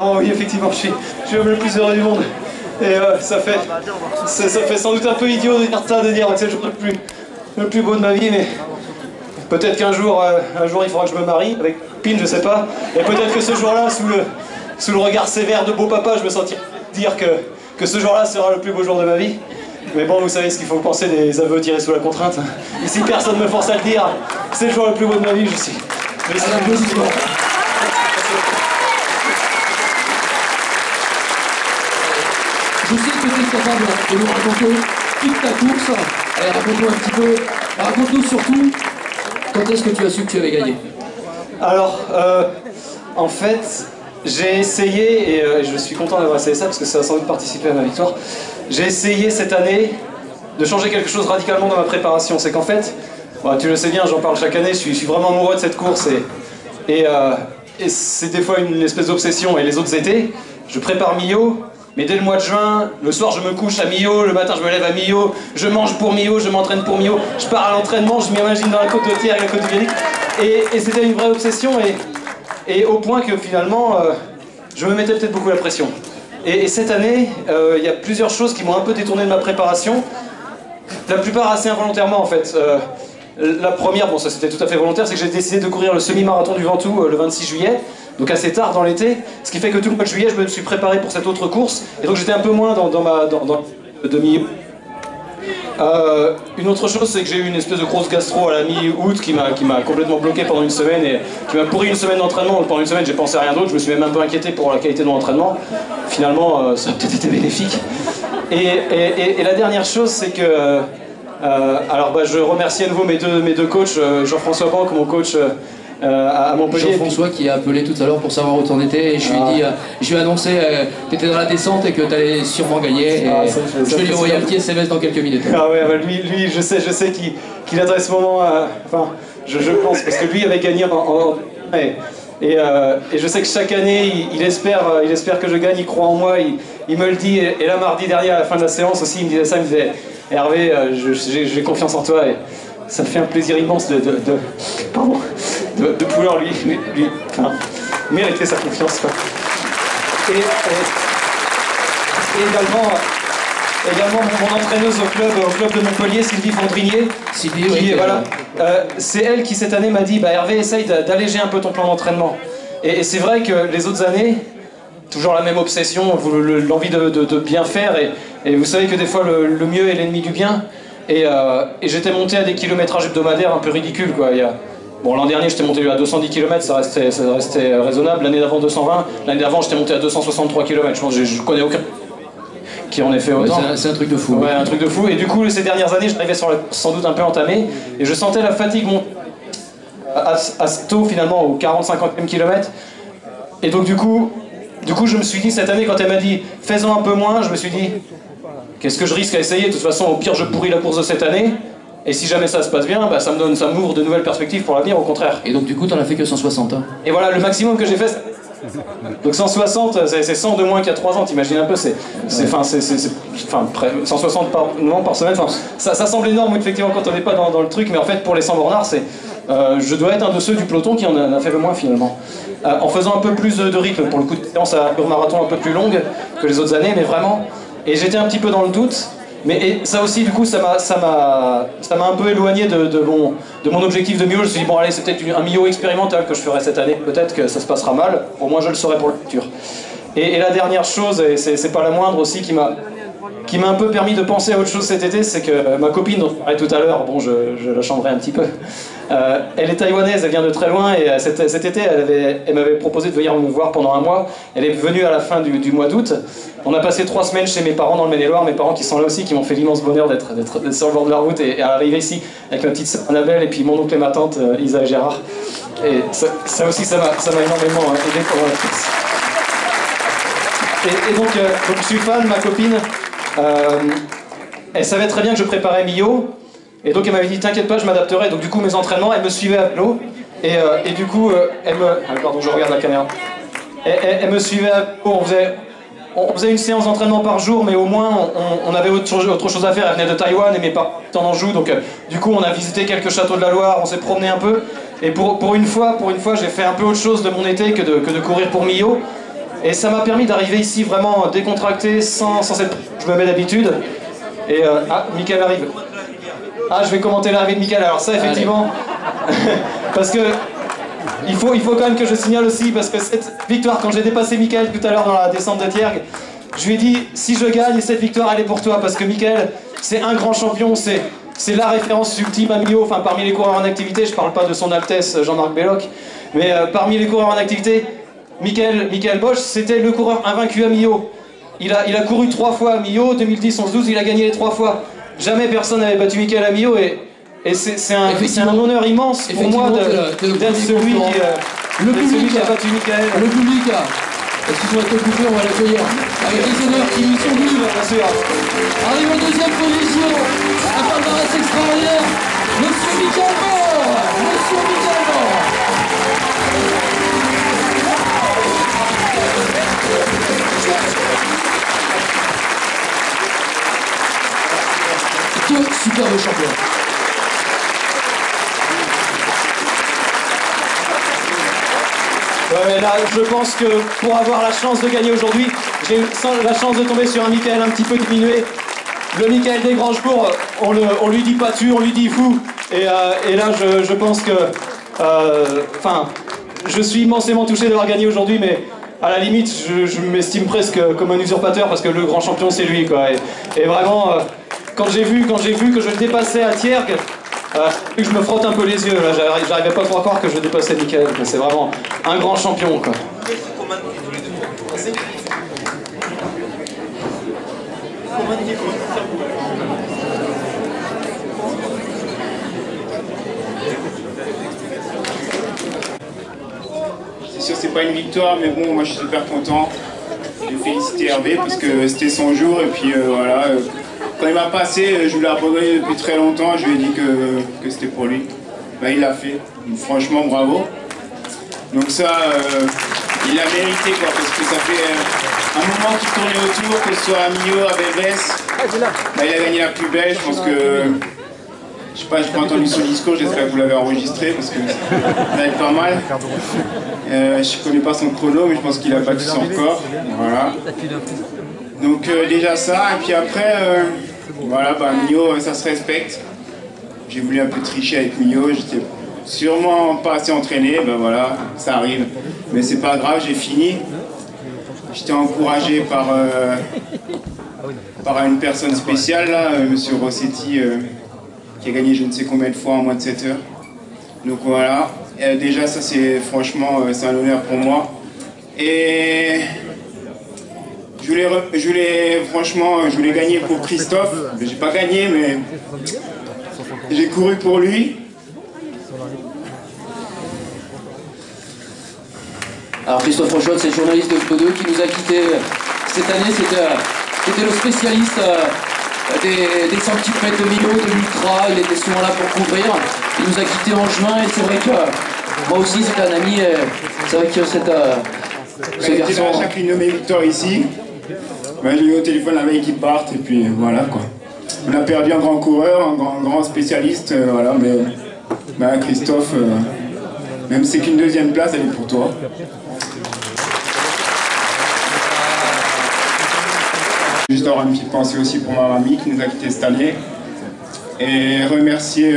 Oh oui, effectivement, je suis l'homme le plus heureux du monde. Et ça fait sans doute un peu idiot de dire ça, de dire que c'est le jour le plus beau de ma vie, mais peut-être qu'un jour, il faudra que je me marie avec Pin, je sais pas. Et peut-être que ce jour-là, sous le regard sévère de beau papa, je me sentirai dire que ce jour-là sera le plus beau jour de ma vie. Mais bon, vous savez ce qu'il faut penser des aveux tirés sous la contrainte. Ici, personne ne me force à le dire. C'est le jour le plus beau de ma vie, je sais. Je sais que tu es capable de nous raconter toute ta course. Allez, raconte-nous un petit peu. Raconte-nous surtout quand est-ce que tu as su que tu avais gagné. Alors, en fait, j'ai essayé, et je suis content d'avoir essayé ça parce que ça a sans doute participé à ma victoire. J'ai essayé cette année de changer quelque chose radicalement dans ma préparation. C'est qu'en fait, bah, tu le sais bien, j'en parle chaque année, je suis vraiment amoureux de cette course et c'est des fois une espèce d'obsession. Et les autres étés, je prépare Millau. Mais dès le mois de juin, le soir je me couche à Millau, le matin je me lève à Millau, je mange pour Millau, je m'entraîne pour Millau, je pars à l'entraînement, je m'imagine dans la côte de Thiers et la côte du Vianic. Et c'était une vraie obsession et au point que finalement, je me mettais peut-être beaucoup la pression. Et cette année, il y a plusieurs choses qui m'ont un peu détourné de ma préparation, la plupart assez involontairement en fait. La première, bon ça c'était tout à fait volontaire, c'est que j'ai décidé de courir le semi-marathon du Ventoux le 26 juillet. Donc assez tard dans l'été, ce qui fait que tout le mois de juillet, je me suis préparé pour cette autre course, et donc j'étais un peu moins dans le demi. Une autre chose, c'est que j'ai eu une espèce de grosse gastro à la mi-août qui m'a complètement bloqué pendant une semaine, et qui m'a pourri une semaine d'entraînement. Pendant une semaine, j'ai pensé à rien d'autre, je me suis même un peu inquiété pour la qualité de mon entraînement. Finalement, ça a peut-être été bénéfique. Et la dernière chose, c'est que... alors bah, je remercie à nouveau mes deux coachs, Jean-François Banque, mon coach... à Montpellier. Jean-François qui a appelé tout à l'heure pour savoir où t'en étais et je lui ai dit, je lui ai annoncé que t'étais dans la descente et que t'allais sûrement gagner et je vais lui envoyer un petit SMS dans quelques minutes. Ah ouais, bah lui je sais qu'il adresse ce moment, enfin je pense, parce que lui avait gagné et je sais que chaque année il espère que je gagne, il croit en moi, il me le dit, et là mardi dernier à la fin de la séance aussi il me disait ça, il me disait Hervé, j'ai confiance en toi et ça me fait un plaisir immense de pouvoir lui mériter sa confiance, quoi. Et également mon entraîneuse au club de Montpellier, Sylvie Fondrinier, voilà, c'est elle qui cette année m'a dit bah, Hervé, essaye d'alléger un peu ton plan d'entraînement. Et c'est vrai que les autres années, toujours la même obsession, l'envie de bien faire, et vous savez que des fois le mieux est l'ennemi du bien. Et j'étais monté à des kilométrages hebdomadaires un peu ridicules, quoi. Bon, l'an dernier j'étais monté à 210 km, ça restait raisonnable. L'année d'avant 220, l'année d'avant j'étais monté à 263 km. Je pense que je connais aucun qui en ait fait autant. C'est un truc de fou. Ouais, un truc de fou. Et du coup, ces dernières années, j'arrivais sans doute un peu entamé, et je sentais la fatigue monter à ce taux finalement au 40-50e kilomètre. Et donc du coup, je me suis dit cette année, quand elle m'a dit fais-en un peu moins, je me suis dit qu'est-ce que je risque à essayer? De toute façon, au pire, je pourris la course de cette année. Et si jamais ça se passe bien, bah, ça m'ouvre de nouvelles perspectives pour l'avenir, au contraire. Et donc du coup, t'en as fait que 160 hein. Et voilà, le maximum que j'ai fait, donc 160, c'est 100 de moins qu'il y a 3 ans, t'imagines un peu, c'est 160 par semaine, ça semble énorme effectivement quand on n'est pas dans le truc, mais en fait pour les 100 bornards, je dois être un de ceux du peloton qui en a fait le moins finalement. En faisant un peu plus de rythme, pour le coup de séance à un marathon un peu plus longue que les autres années, mais vraiment, et j'étais un petit peu dans le doute. Mais ça aussi, du coup, ça m'a un peu éloigné de mon objectif de Millau. Je me suis dit, bon, allez, c'est peut-être un Millau expérimental que je ferai cette année. Peut-être que ça se passera mal. Au moins, je le saurai pour le futur. Et la dernière chose, et c'est pas la moindre aussi, qui m'a un peu permis de penser à autre chose cet été, c'est que ma copine, dont je parlais tout à l'heure, bon, je la chambrerai un petit peu, elle est taïwanaise, elle vient de très loin, et cet été, elle m'avait proposé de venir me voir pendant un mois. Elle est venue à la fin du mois d'août. On a passé 3 semaines chez mes parents dans le Maine-et-Loire, mes parents qui sont là aussi, qui m'ont fait l'immense bonheur d'être sur le bord de la route et arriver ici avec ma petite sœur Annabelle et puis mon oncle et ma tante Isa et Gérard. Et ça aussi, ça m'a énormément aidé pour la course. Et donc je suis fan, ma copine, elle savait très bien que je préparais Millau, et donc elle m'avait dit t'inquiète pas, je m'adapterai. Donc du coup mes entraînements, elle me suivait à vélo, et du coup pardon, je regarde la caméra. Elle me suivait à vélo, on faisait une séance d'entraînement par jour, mais au moins on avait autre chose à faire. Elle venait de Taïwan et mes parents étaient en Anjou, donc du coup on a visité quelques châteaux de la Loire, on s'est promené un peu, et pour une fois j'ai fait un peu autre chose de mon été que de courir pour Millau. Et ça m'a permis d'arriver ici vraiment décontracté, sans cette... Je me mets d'habitude. Et ah, Mickaël arrive. Ah, je vais commenter l'arrivée de Mickaël. Alors ça, effectivement, parce que il faut quand même que je signale aussi, parce que cette victoire, quand j'ai dépassé Mickaël tout à l'heure dans la descente de Tiergue, je lui ai dit, si je gagne, cette victoire, elle est pour toi, parce que Mickaël, c'est un grand champion, c'est la référence ultime à Millau, enfin parmi les coureurs en activité, je parle pas de son Altesse Jean-Marc Belloc, mais parmi les coureurs en activité, Mickaël Bosch, c'était le coureur invaincu à Millau. Il a couru 3 fois à Millau, 2010, 11, 12, il a gagné les 3 fois. Jamais personne n'avait battu Mickaël à Millau, et c'est un honneur immense pour moi d'être celui qui a battu Mickaël. Le public, est-ce qu'ils ont été coupés, on va l'accueillir avec les honneurs qui lui sont venus. Bien sûr. Arrive en deuxième position, un palmarès extraordinaire, Monsieur Mickaël Bosch. Monsieur Mickaël Bosch. Deux superbes champions. Ouais, là, je pense que pour avoir la chance de gagner aujourd'hui, j'ai eu la chance de tomber sur un Mickaël un petit peu diminué. Le Mickaël des Granges-Bourg, on lui dit pas tu, on lui dit fou. Et là, je pense que... Enfin, je suis immensément touché d'avoir gagné aujourd'hui, mais à la limite, je m'estime presque comme un usurpateur, parce que le grand champion, c'est lui, quoi. Et vraiment, quand j'ai vu que je le dépassais à Tiergue, je me frotte un peu les yeux, j'arrivais pas trop à croire que je dépassais Mickaël, c'est vraiment un grand champion, quoi. C'est sûr, c'est pas une victoire, mais bon, moi je suis super content. J'ai félicité Hervé parce que c'était son jour, et puis voilà. Quand il m'a passé, je voulais abandonner depuis très longtemps, je lui ai dit que c'était pour lui. Ben, il l'a fait, franchement bravo. Donc ça, il l'a mérité, quoi, parce que ça fait un moment qu'il tournait autour, que ce soit à Millau, à Bébès. Ben, il a gagné la plus belle, je pense que... Je sais pas, j'ai pas entendu son discours, j'espère que vous l'avez enregistré, parce que ça va être pas mal. Je connais pas son chrono, mais je pense qu'il a battu son record. Voilà. Donc déjà ça, et puis après, voilà, bah, Millau, ça se respecte. J'ai voulu un peu tricher avec Millau, j'étais sûrement pas assez entraîné, ben voilà, ça arrive. Mais c'est pas grave, j'ai fini. J'étais encouragé par une personne spéciale, là, Monsieur Rossetti, qui a gagné je ne sais combien de fois en moins de 7 heures. Donc voilà, déjà ça c'est franchement, c'est un honneur pour moi. Et... Je voulais gagner pour Christophe, mais j'ai pas gagné, mais j'ai couru pour lui. Alors Christophe Rochot, c'est le journaliste de Pto 2 qui nous a quittés cette année, c'était le spécialiste des 100 km de Millau, de l'ultra, il était souvent là pour couvrir. Il nous a quittés en juin, et c'est vrai que moi aussi c'est un ami, c'est vrai que ce garçon... J'étais à chacune de mes victoires ici. Ben, j'ai eu au téléphone la veille qu'ils partent, et puis voilà quoi. On a perdu un grand coureur, un grand spécialiste, voilà, mais ben, Christophe, même si c'est qu'une deuxième place, elle est pour toi. Juste avoir une petite pensée aussi pour ma mamie qui nous a quittés cette année. Et remercier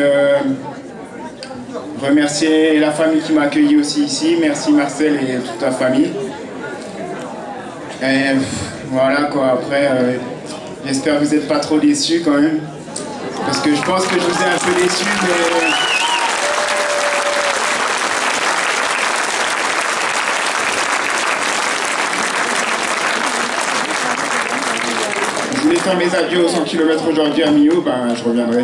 la famille qui m'a accueilli aussi ici. Merci Marcel et toute ta famille. Et voilà quoi, après, j'espère que vous n'êtes pas trop déçus quand même. Parce que je pense que je vous ai un peu déçus, mais... Je voulais faire mes adieux aux 100 km aujourd'hui à Millau, ben je reviendrai.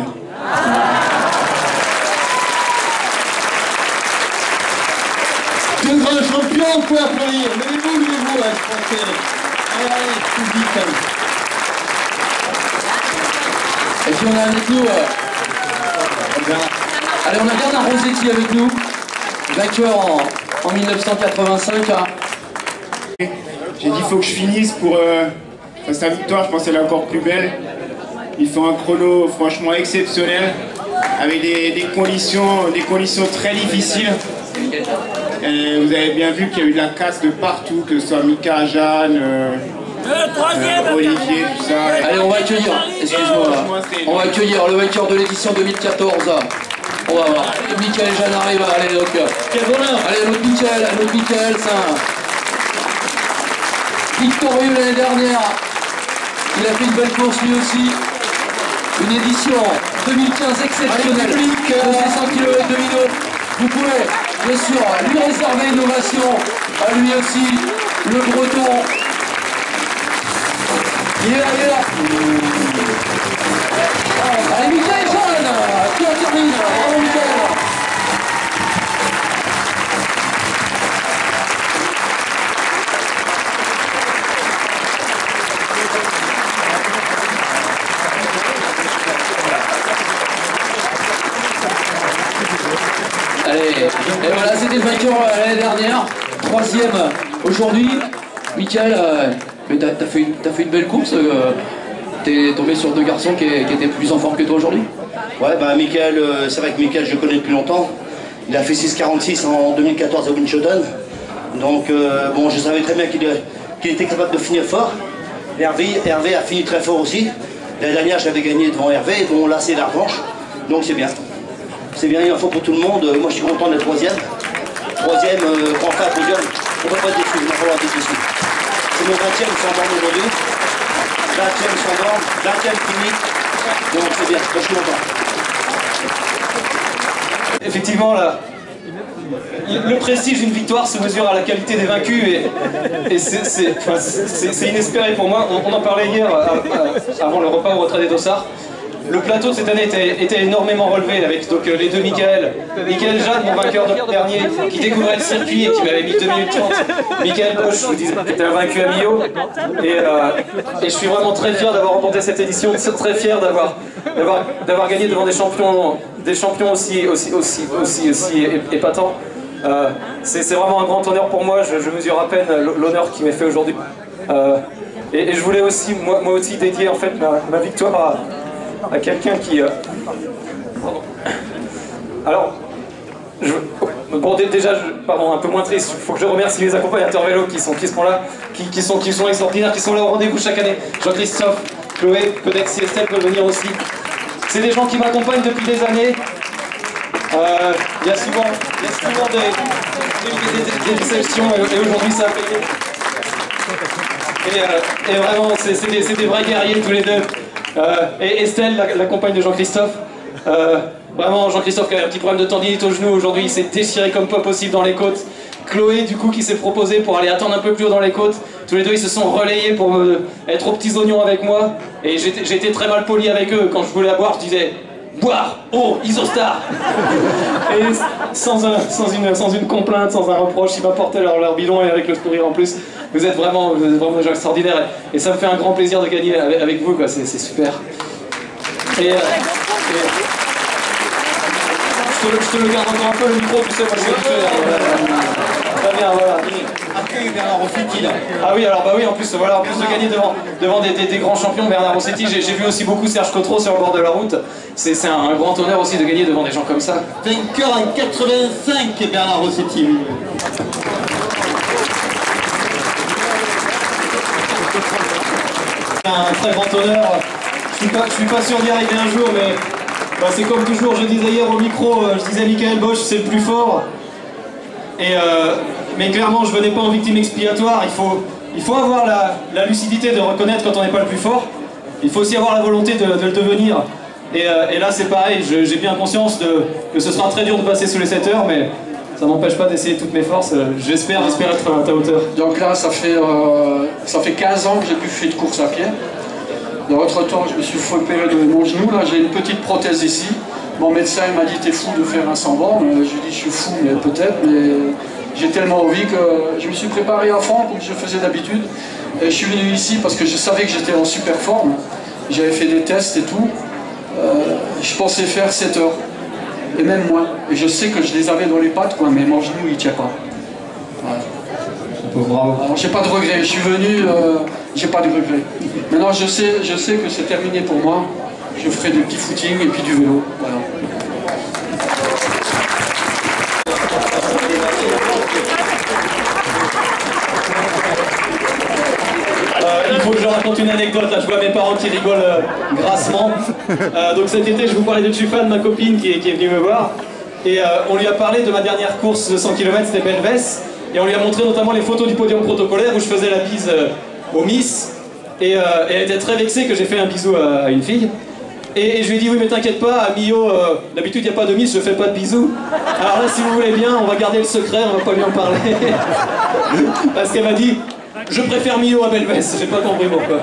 Deux grands champions, on peut applaudir. Levez-vous, là, je pense que... Allez, public. Et puis on a avec nous... Allez, on a Bernard Rossetti avec nous, vainqueur en 1985. J'ai dit il faut que je finisse pour... sa victoire, je pense qu'elle est encore plus belle. Il fait un chrono franchement exceptionnel, avec des conditions très difficiles. Et vous avez bien vu qu'il y a eu de la casse de partout, que ce soit Mika, Jeanne, Olivier, tout ça. Allez, on va accueillir, excuse-moi, on va accueillir le vainqueur de l'édition 2014. On va voir. Michael et Jeanne arrivent. Allez, donc. Quel bonheur! Allez, l'autre Michael, ça. Victorieux l'année dernière. Il a fait une belle course lui aussi. Une édition 2015 exceptionnelle de ces 100 km de minute. Vous pouvez bien sûr lui réserver une ovation. À lui aussi, le breton. Il est là, Allez, Michael et Jeanne, qui en termine. Bravo, Michael. Allez, et voilà, c'était le vainqueur l'année dernière, 3e aujourd'hui. Michael, mais t'as fait une belle course. T'es tombé sur 2 garçons qui étaient plus en forme que toi aujourd'hui. Ouais, bah Michael, c'est vrai que Michael, je le connais depuis longtemps. Il a fait 6,46 en 2014 à Winschoten. Donc, bon, je savais très bien qu'il était capable de finir fort. Hervé a fini très fort aussi. L'année dernière, j'avais gagné devant Hervé. Bon, là, c'est la revanche. Donc, c'est bien. C'est bien, il en faut pour tout le monde. Moi, je suis content d'être 3e. 3e, enfin, podium. On ne peut pas être déçu, il va falloir être déçu. C'est mon 20e sans borne aujourd'hui. 20e sans borne, 20e fini. Donc, c'est bien, je suis content. Effectivement, là, le prestige d'une victoire se mesure à la qualité des vaincus et c'est inespéré pour moi. On en parlait hier avant le repas au retrait des Dossards. Le plateau de cette année était énormément relevé avec donc, les 2 Michael Jeanne, mon vainqueur de l'an dernier, qui découvrait le circuit et qui m'avait mis 2 minutes 30. Michael Bosch, je vous disais, qui était un vaincu à Millau. Et je suis vraiment très fier d'avoir remporté cette édition, très fier d'avoir gagné devant des champions aussi épatants. C'est vraiment un grand honneur pour moi, je mesure à peine l'honneur qui m'est fait aujourd'hui. Et je voulais aussi, moi aussi, dédier en fait ma victoire à quelqu'un qui... Pardon. Alors, bon, déjà, pardon, un peu moins triste, il faut que je remercie les accompagnateurs vélo qui sont là, qui sont extraordinaires, qui sont là au rendez-vous chaque année. Jean-Christophe, Chloé, peut-être si Estelle peut venir aussi. C'est des gens qui m'accompagnent depuis des années. Il y a souvent des déceptions et aujourd'hui ça a payé. Et vraiment, c'est des vrais guerriers tous les deux. Et Estelle, la compagne de Jean-Christophe, vraiment Jean-Christophe qui avait un petit problème de tendinite au genou, aujourd'hui il s'est déchiré comme pas possible dans les côtes. Chloé du coup qui s'est proposée pour aller attendre un peu plus haut dans les côtes. Tous les deux ils se sont relayés pour être aux petits oignons avec moi. Et j'étais très mal poli avec eux. Quand je voulais la boire je disais boire, oh, Isostar. Et sans une complainte, sans un reproche, ils m'apportaient leur bidon et avec le sourire en plus. Vous êtes vraiment des gens extraordinaires et ça me fait un grand plaisir de gagner avec vous, quoi. C'est super. Je te le garde encore un peu le micro, tu sais, moi je suis habitué. Très bien, voilà. Accueille Bernard Rossetti là. Ah oui, alors bah oui, en plus de gagner devant des grands champions, Bernard Rossetti, j'ai vu aussi beaucoup Serge Cotreau sur le bord de la route. C'est un grand honneur aussi de gagner devant des gens comme ça. Vainqueur en 85, Bernard Rossetti. Un très grand honneur. Je suis pas sûr d'y arriver un jour, mais bah, c'est comme toujours, je disais hier au micro, je disais Michael Bosch, c'est le plus fort. Mais clairement, je venais pas en victime expiatoire. Il faut avoir la lucidité de reconnaître quand on n'est pas le plus fort. Il faut aussi avoir la volonté de le devenir. Et là, c'est pareil. J'ai bien conscience que ce sera très dur de passer sous les 7 heures, mais ça m'empêche pas d'essayer toutes mes forces. J'espère être à ta hauteur. Donc là, ça fait 15 ans que j'ai plus fait de course à pied. Dans l'autre temps, je me suis fait opérer de mon genou. Là, j'ai une petite prothèse ici. Mon médecin m'a dit t'es fou de faire un 100 bornes. Je lui ai dit je suis fou, mais peut-être. Mais j'ai tellement envie que je me suis préparé à fond comme je faisais d'habitude. Et je suis venu ici parce que je savais que j'étais en super forme. J'avais fait des tests et tout. Je pensais faire 7 heures. Et même moins. Et je sais que je les avais dans les pattes, quoi, mais mon genou il tient pas. Voilà. Bravo. Alors j'ai pas de regrets, je suis venu, j'ai pas de regrets. Maintenant je sais que c'est terminé pour moi. Je ferai des petits footings et puis du vélo. Voilà. faut que je raconte une anecdote, là je vois mes parents qui rigolent grassement. Donc cet été je vous parlais de Tufan, ma copine qui est venue me voir. Et on lui a parlé de ma dernière course de 100 km, c'était Belvès. Et on lui a montré notamment les photos du podium protocolaire où je faisais la bise au Miss. Et elle était très vexée que j'ai fait un bisou à une fille. Et je lui ai dit oui mais t'inquiète pas, à Millau, d'habitude il n'y a pas de Miss, je fais pas de bisous. Alors là si vous voulez bien, on va garder le secret, on va pas lui en parler. Parce qu'elle m'a dit, je préfère Millau à Belvès, j'ai pas compris pourquoi.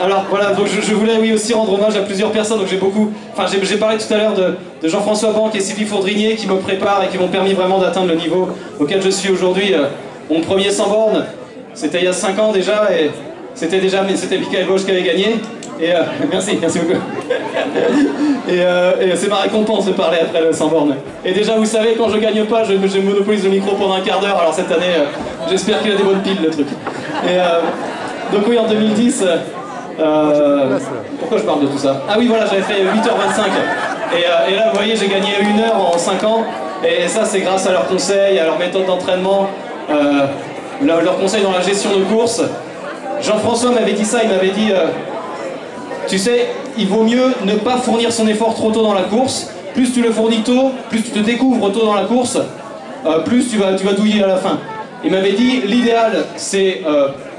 Alors voilà, donc je voulais oui aussi rendre hommage à plusieurs personnes, donc j'ai parlé tout à l'heure de Jean-François Banque et Sylvie Fourdrinier qui me préparent et qui m'ont permis vraiment d'atteindre le niveau auquel je suis aujourd'hui. Mon premier 100 bornes, c'était il y a 5 ans déjà, et c'était Michael Bosch qui avait gagné. Et merci beaucoup. Et c'est ma récompense de parler après le 100 bornes. Et déjà vous savez, quand je gagne pas, je monopolise le micro pendant un quart d'heure, alors cette année, j'espère qu'il a des bonnes piles le truc. Donc oui, en 2010, pourquoi je parle de tout ça? Ah oui, voilà, j'avais fait 8h25. Et là, vous voyez, j'ai gagné 1 heure en 5 ans. Et ça, c'est grâce à leurs conseils, à leur méthode d'entraînement, leurs conseils dans la gestion de course. Jean-François m'avait dit ça, il m'avait dit, tu sais, il vaut mieux ne pas fournir son effort trop tôt dans la course. Plus tu le fournis tôt, plus tu te découvres tôt dans la course, plus tu vas douiller à la fin. Il m'avait dit, l'idéal, c'est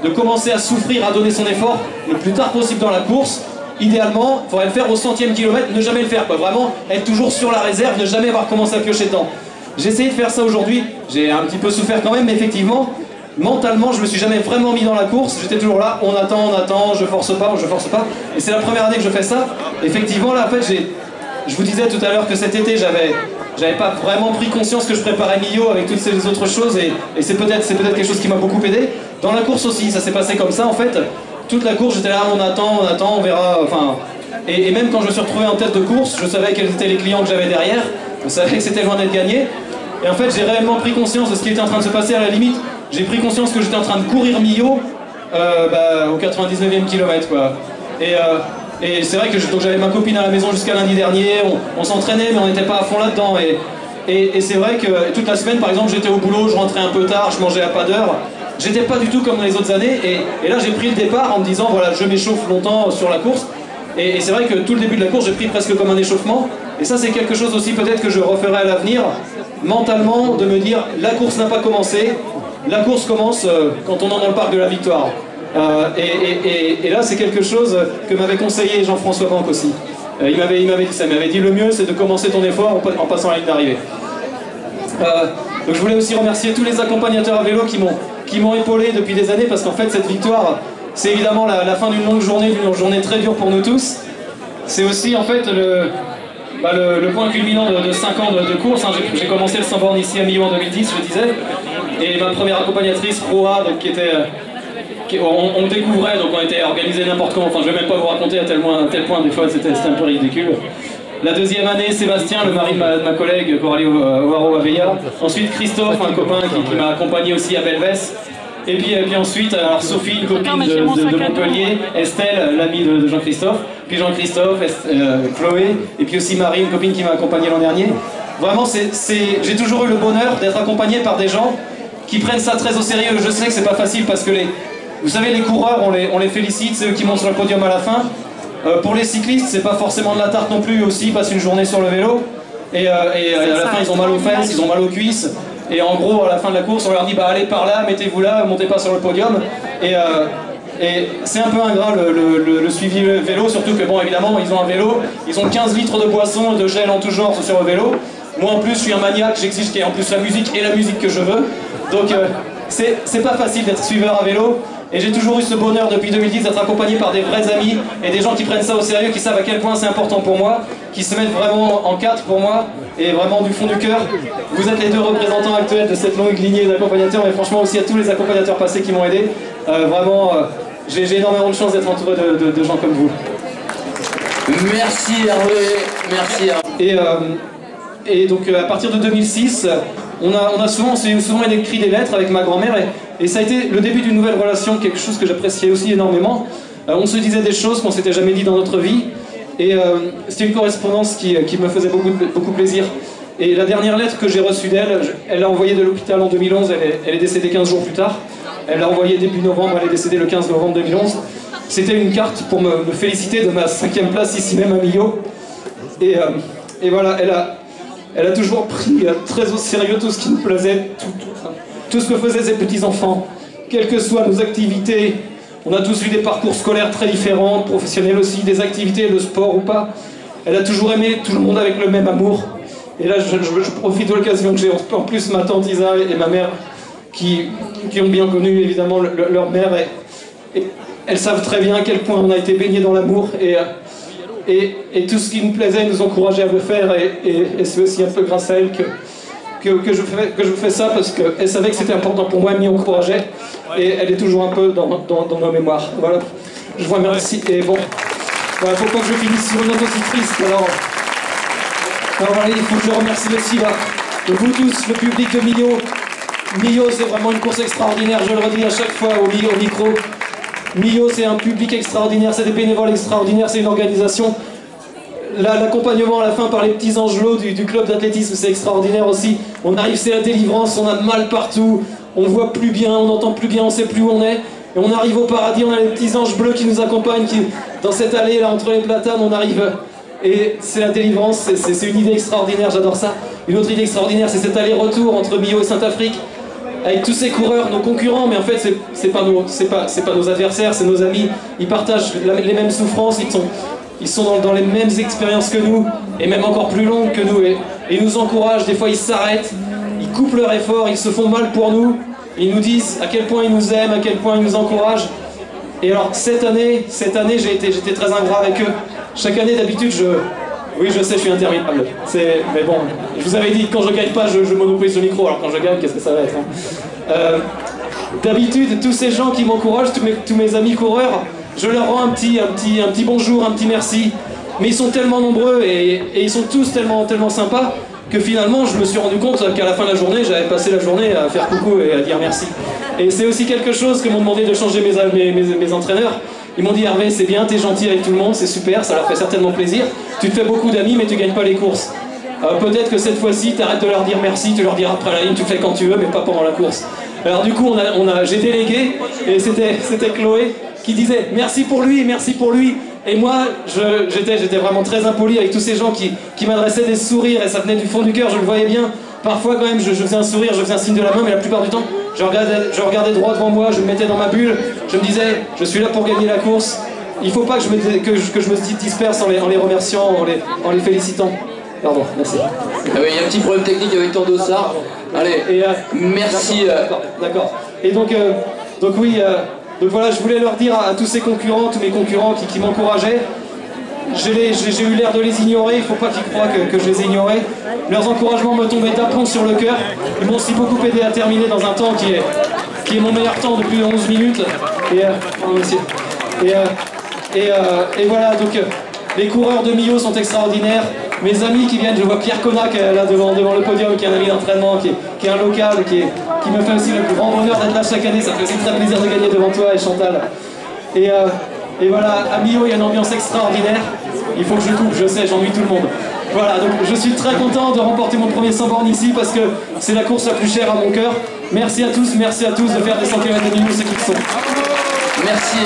de commencer à souffrir, à donner son effort le plus tard possible dans la course. Idéalement, il faudrait le faire au 100e kilomètre, ne jamais le faire, quoi. Vraiment être toujours sur la réserve, ne jamais avoir commencé à piocher dedans. J'ai essayé de faire ça aujourd'hui, j'ai un petit peu souffert quand même, mais effectivement, mentalement, je me suis jamais vraiment mis dans la course, j'étais toujours là, on attend, je force pas. Et c'est la première année que je fais ça. Effectivement, là, en fait, je vous disais tout à l'heure que cet été, j'avais pas vraiment pris conscience que je préparais Millau avec toutes ces autres choses, et c'est peut-être quelque chose qui m'a beaucoup aidé. Dans la course aussi, ça s'est passé comme ça, en fait. Toute la course, j'étais là, on attend, on verra, enfin... Et même quand je me suis retrouvé en tête de course, je savais quels étaient les clients que j'avais derrière, je savais que c'était loin d'être gagné. Et en fait, j'ai réellement pris conscience de ce qui était en train de se passer. À la limite, j'ai pris conscience que j'étais en train de courir Millau au 99e kilomètre, quoi. Et c'est vrai que j'avais ma copine à la maison jusqu'à lundi dernier, on s'entraînait, mais on n'était pas à fond là-dedans. Et c'est vrai que toute la semaine, par exemple, j'étais au boulot, je rentrais un peu tard, je mangeais à pas d'heure. J'étais pas du tout comme dans les autres années, et là j'ai pris le départ en me disant, voilà, je m'échauffe longtemps sur la course. Et c'est vrai que tout le début de la course, j'ai pris presque comme un échauffement. Et ça, c'est quelque chose aussi peut-être que je referai à l'avenir, mentalement, de me dire, la course n'a pas commencé, la course commence quand on est dans le parc de la Victoire. Et là, c'est quelque chose que m'avait conseillé Jean-François Banque aussi. Il m'avait dit ça, il m'avait dit, le mieux, c'est de commencer ton effort en passant la ligne d'arrivée. Donc je voulais aussi remercier tous les accompagnateurs à vélo qui m'ont épaulé depuis des années, parce qu'en fait cette victoire, c'est évidemment la fin d'une longue journée très dure pour nous tous. C'est aussi en fait le point culminant de 5 ans de course. Hein. J'ai commencé le 100 bornes ici à Millau en 2010, je disais, et ma première accompagnatrice, Proa, on découvrait, donc on était organisé n'importe comment, enfin je vais même pas vous raconter à tel point des fois c'était un peu ridicule. La deuxième année, Sébastien, le mari de ma collègue Coralie Ovaro-Aveilla. Ensuite, Christophe, un copain qui m'a accompagné aussi à Belvès. Et puis ensuite, alors Sophie, une copine de Montpellier, Estelle, l'amie de Jean-Christophe, puis Jean-Christophe, Chloé, et puis aussi Marie, une copine qui m'a accompagné l'an dernier. Vraiment, j'ai toujours eu le bonheur d'être accompagné par des gens qui prennent ça très au sérieux. Je sais que c'est pas facile parce que vous savez, les coureurs, on les félicite, c'est eux qui montent sur le podium à la fin. Pour les cyclistes, c'est pas forcément de la tarte non plus, aussi, ils passent une journée sur le vélo, et à la fin ils ont mal aux fesses, ils ont mal aux cuisses, et en gros à la fin de la course on leur dit bah allez par là, mettez-vous là, montez pas sur le podium, et c'est un peu ingrat le suivi vélo, surtout que bon évidemment ils ont un vélo, ils ont 15 litres de boissons, de gel en tout genre sur le vélo. Moi en plus je suis un maniaque, j'exige qu'il y ait en plus la musique et la musique que je veux, donc c'est pas facile d'être suiveur à vélo. Et j'ai toujours eu ce bonheur depuis 2010 d'être accompagné par des vrais amis et des gens qui prennent ça au sérieux, qui savent à quel point c'est important pour moi, qui se mettent vraiment en quatre pour moi, et vraiment du fond du cœur. Vous êtes les deux représentants actuels de cette longue lignée d'accompagnateurs, mais franchement aussi à tous les accompagnateurs passés qui m'ont aidé. Vraiment, j'ai énormément de chance d'être entouré de gens comme vous. Merci Hervé, merci Hervé. Et donc à partir de 2006, on s'est souvent écrit des lettres avec ma grand-mère, et ça a été le début d'une nouvelle relation, quelque chose que j'appréciais aussi énormément. On se disait des choses qu'on s'était jamais dit dans notre vie, et c'était une correspondance qui me faisait beaucoup plaisir. Et la dernière lettre que j'ai reçue d'elle, elle l'a envoyée de l'hôpital en 2011, elle est décédée 15 jours plus tard. Elle l'a envoyée début novembre, elle est décédée le 15 novembre 2011. C'était une carte pour me féliciter de ma 5e place ici même à Millau. Et voilà, elle a toujours pris très au sérieux tout ce qui nous plaisait, tout ce que faisaient ses petits-enfants, quelles que soient nos activités. On a tous eu des parcours scolaires très différents, professionnels aussi, des activités, le sport ou pas. Elle a toujours aimé tout le monde avec le même amour. Et là, je profite de l'occasion que j'ai en plus ma tante Isa et ma mère qui ont bien connu évidemment leur mère. Et elles savent très bien à quel point on a été baignés dans l'amour. Et tout ce qui nous plaisait, nous encourageait à le faire. Et c'est aussi un peu grâce à elle que je fais ça, parce qu'elle savait que c'était important pour moi, elle m'y encourageait. Et elle est toujours un peu dans nos mémoires. Voilà. Je vous remercie. Et bon, voilà, faut pas que je finisse sur une note aussi triste. Alors voilà, il faut que je remercie aussi vous tous, le public de Millau. Millau, c'est vraiment une course extraordinaire, je le redis à chaque fois au micro. Millau, c'est un public extraordinaire, c'est des bénévoles extraordinaires, c'est une organisation. L'accompagnement à la fin par les petits angelots du club d'athlétisme, c'est extraordinaire aussi. On arrive, c'est la délivrance, on a mal partout, on voit plus bien, on n'entend plus bien, on sait plus où on est. Et on arrive au paradis, on a les petits anges bleus qui nous accompagnent, dans cette allée là entre les platanes, on arrive. Et c'est la délivrance, c'est une idée extraordinaire, j'adore ça. Une autre idée extraordinaire, c'est cet aller-retour entre Millau et Saint-Afrique, avec tous ces coureurs, nos concurrents, mais en fait c'est pas nos adversaires, c'est nos amis. Ils partagent les mêmes souffrances, ils sont dans les mêmes expériences que nous, et même encore plus longues que nous, et ils nous encouragent. Des fois ils s'arrêtent, ils coupent leur effort, ils se font mal pour nous, ils nous disent à quel point ils nous aiment, à quel point ils nous encouragent. Et alors cette année j'étais très ingrat avec eux. Chaque année d'habitude oui, je sais, je suis interminable. Mais bon, je vous avais dit que quand je gagne pas, je monopolise le micro. Alors quand je gagne, qu'est-ce que ça va être, hein. D'habitude, tous ces gens qui m'encouragent, tous mes amis coureurs, je leur rends un petit bonjour, un petit merci. Mais ils sont tellement nombreux et ils sont tous tellement sympas que finalement, je me suis rendu compte qu'à la fin de la journée, j'avais passé la journée à faire coucou et à dire merci. Et c'est aussi quelque chose que m'ont demandé de changer mes entraîneurs. Ils m'ont dit: Hervé, c'est bien, t'es gentil avec tout le monde, c'est super, ça leur fait certainement plaisir. Tu te fais beaucoup d'amis, mais tu gagnes pas les courses. Peut-être que cette fois-ci, t'arrêtes de leur dire merci, tu leur diras après la ligne, tu le fais quand tu veux, mais pas pendant la course. Alors du coup, j'ai délégué, et c'était Chloé qui disait merci pour lui. Et moi, j'étais vraiment très impoli avec tous ces gens qui m'adressaient des sourires, et ça venait du fond du cœur, je le voyais bien. Parfois quand même, je faisais un sourire, je faisais un signe de la main, mais la plupart du temps, je regardais droit devant moi, je me mettais dans ma bulle, je me disais, je suis là pour gagner la course. Il ne faut pas que je me disperse en les remerciant, en les félicitant. Pardon, merci. Ah oui, il y a un petit problème technique avec ton dossard. Allez, merci. D'accord. Et donc oui, donc voilà, je voulais leur dire à tous ces concurrents, tous mes concurrents qui m'encourageaient. J'ai eu l'air de les ignorer, il ne faut pas qu'ils croient que je les ai ignorés. Leurs encouragements me tombaient d'aplomb sur le cœur. Ils m'ont aussi beaucoup aidé à terminer dans un temps qui est mon meilleur temps depuis 11 minutes. Et voilà, donc les coureurs de Millau sont extraordinaires. Mes amis qui viennent, je vois Pierre Connac là devant le podium, qui est un ami d'entraînement, qui est un local, qui me fait aussi le plus grand bonheur d'être là chaque année. Ça fait aussi très plaisir de gagner devant toi et Chantal. Et voilà, à Millau, il y a une ambiance extraordinaire. Il faut que je coupe, je sais, j'ennuie tout le monde. Voilà, donc je suis très content de remporter mon premier 100 bornes ici, parce que c'est la course la plus chère à mon cœur. Merci à tous de faire des 100 km de Millau, ceux qui le sont. Merci.